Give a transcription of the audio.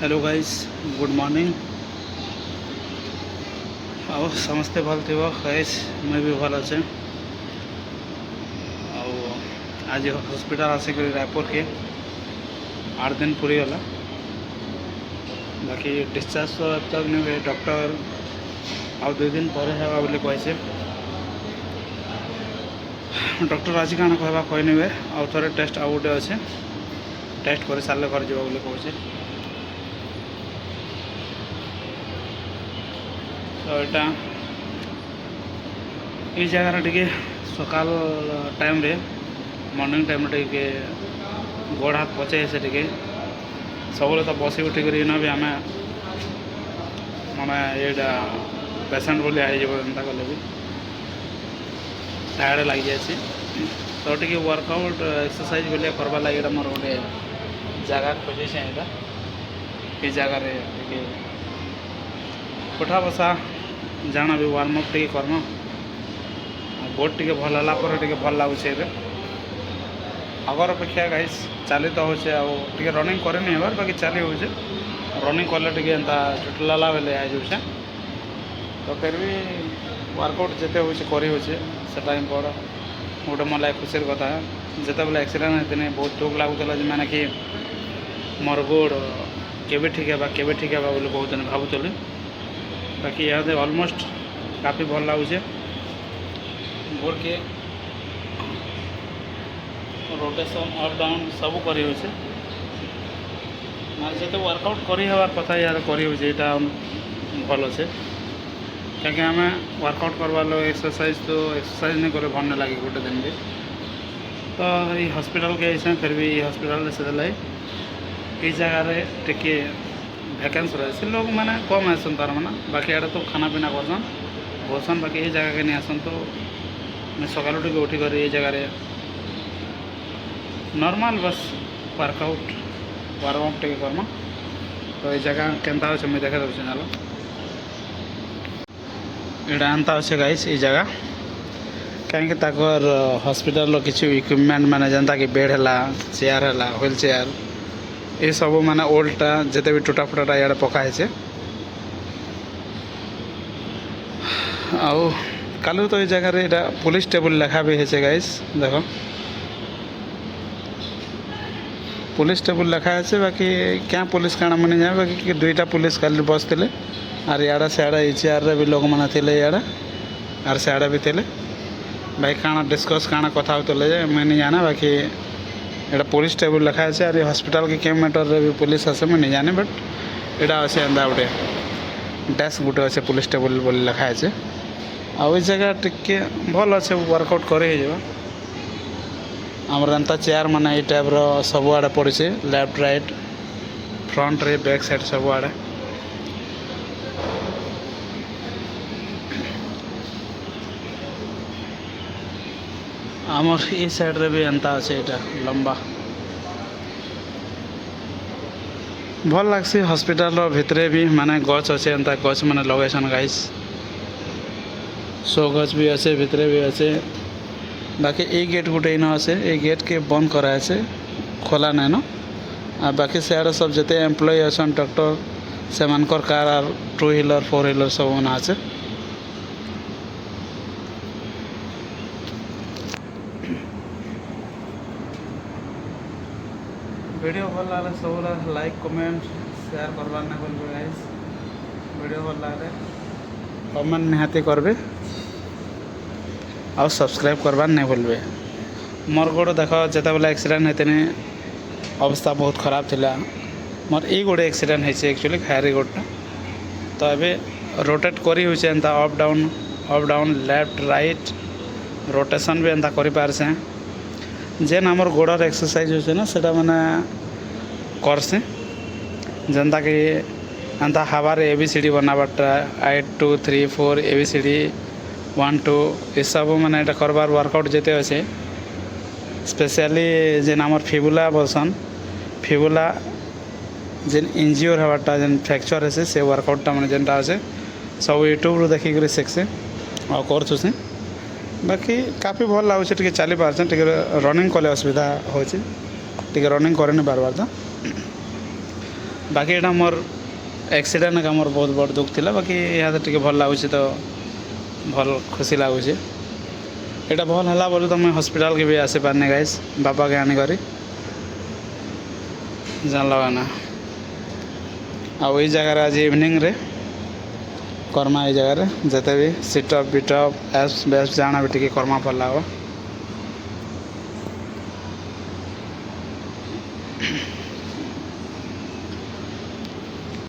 Hello guys good morning. आओ समस्ते भल थी गाइस, मैं भी भल अच्छे। आज हॉस्पिटल आसिक रायपुर के 8 दिन पूरी गला, बाकी डिस्चार्ज तो अब तक नहीं हुए। डॉक्टर आउ 2 दिन पर है बोले कहे। डॉक्टर आज क्या कहवा कही नहीं हुए। आउ थे टेस्ट आउ गोटे अच्छे टेस्ट कर सारे घर जा कहे। तो यहाँ ये जगार टे सकाल टाइम रे मॉर्निंग टाइम टे गोड़ हाथ पचे से टे सब तो बस उठिक भी आम माने ये पेसेंट बोली एंता कले भी टायर्ड लग जाए। तो टे वर्कआउट एक्सरसाइज बोलिए करवा लगे मोर गोटे जगह खोजे यहाँ ये जगार उठा बसा जाना भी वार्म अप टे कर्म गोड़ टे भल है टे भल लगुच। आगर अपेक्षा गाइस चली तो हो रनिंग करे नहीं हबार बाकी चली हो रनिंग कले टे एंता चुटलाला बेले आ जाऊे। तो फिर भी वर्कआउट जिते हो करा बड़ गोटे मोर लगे खुशी कथा। जिते बेले एक्सीडेंट होते बहुत दुख लगुला मैंने कि मोर गोड़ केवे ठीक है केवे ठीक है बोले बहुत भावुली। बाकी यहाँ ऑलमोस्ट काफ़ी भल लगुचे। गोड़ के रोटेशन अप डाउन सब कर जो वर्कआउट करवार कथा यार कर भल से क्या आम वर्कआउट करवा लो एक्सरसाइज तो एक्सरसाइज नहीं करे भल नहीं लगे गोटे दिन भी। तो ये हॉस्पिटल के ऐसे फिर भी हॉस्पिटल से ये जगार टे वैकेंसी रहे लोग मैंने कम आसन तार मैंने बाकी आड़े तो खाना पीना करसन बोसन बाकी ये जगह के नहीं आसन। तो मैं सकाल टे उठिक ये जगार नॉर्मल बस वर्कआउट वार्म अप टे करमा। तो ये जगह केनता अच्छे मुझे देखा दूसरे चलो यहाँ एंता अच्छे गाइस ये जगह कहीं हॉस्पिटल किसी इक्विपमेंट माने जनता कि बेड है चेयर है व्हील चेयर ये सब माने ओल्डटा जिते भी टूटा फुटाटा इे पकाई आउ कालू। तो ये जगह यहाँ पुलिस टेबल लेखा भी है गाइस देख पुलिस टेबल लेखा है। बाकी क्या पुलिस काना मन जाए बाकी 2टा पुलिस कल बसते और इड़ा सियाड़े चेयर भी लोग मैंने थे इड़ा और सियाड़े भी थे भाई काना डिस्कस काना कथा होते मैं नहीं जाना। बाकी यहाँ पुलिस टेबल लिखा है और हॉस्पिटल के कैम्प मेटर भी पुलिस आसे मैं नहीं जाने बट यहाँ अच्छे एंता गोटे डेस्क गोटे अच्छे पुलिस टेबल बोली लिखा है। आउ जगह टिके भल अच्छे वर्कआउट कर आमर एंता चेयर माने ये टाइप सब आड़े पड़े लेफ्ट राइट फ्रंट रे बैक साइड सब आड़े। आमर ये साइड रे भी एंता अच्छे यहाँ लंबा भल लगसी। हॉस्पिटल भितरे भी माने गच अच्छे एंता गच माने लगेसन गाइस सो गच भी अच्छे भितरे भी अच्छे। बाकी ये गेट गोटे इन अच्छे ये गेट के बंद कराए खोला नहीं न आ बाकी सियाड़े सब जिते एम्प्लॉय अच्छा डॉक्टर से कार और 2 व्हीलर 4 व्हीलर सब मना अच्छे। वीडियो भल लगे सब लाइक कमेंट शेयर करवार ना बोल गाइस। वीडियो भल लगे कमेंट निहाती करबे और सब्सक्राइब करवार नहीं भूलबे। मोर गोड़ देख जिते बेले एक्सीडेंट होते अवस्था बहुत खराब थिला मोर ये गोटे एक्सीडेंट होती एक्चुअली खायरी गोड़टा। तो अभी रोटेट करी होचे एंता up down left right rotation भी एंता करि पारसे जेन आमर गोड़र एक्सरसाइज होचे ना सेटा माने करसे जनता कि एंता हवार ABCD बनाबारटा 8 2 3 4 ABCD 1 2 ये सब मैंने यहाँ करवार वर्कआउट जिते अच्छे स्पेशली जेन आमर फिबुला बोलसन फिबुला जेन इंजियोर हवाटा जेन फ्रैक्चर है से वर्कआउटा मैंने जेनटा अच्छे सब यूट्यूब रू देखिक शिखसे और करछुसे। बाकी काफ़ी भल लगुच टे चली पार्चे टे रनिंग कले असुविधा हो रनिंग करे नहीं बार बार। तो बाकी एटा मोर एक्सीडेंट का मोर बहुत बड़ दुख थिला बाकी यहाँ टिके भल लगुच तो भल खुशी लगुच एटा भल है बोले तो मैं हॉस्पिटल के भी आसी पारनी गाइस बापा के आनी करी जान लगा ना आउ ये जगह आज इवनिंग रे कर्मा ये जगह जिते भी सिटअप बिटअप एप्स बेस्ट जाना भी टिके कर्मा पड़ला।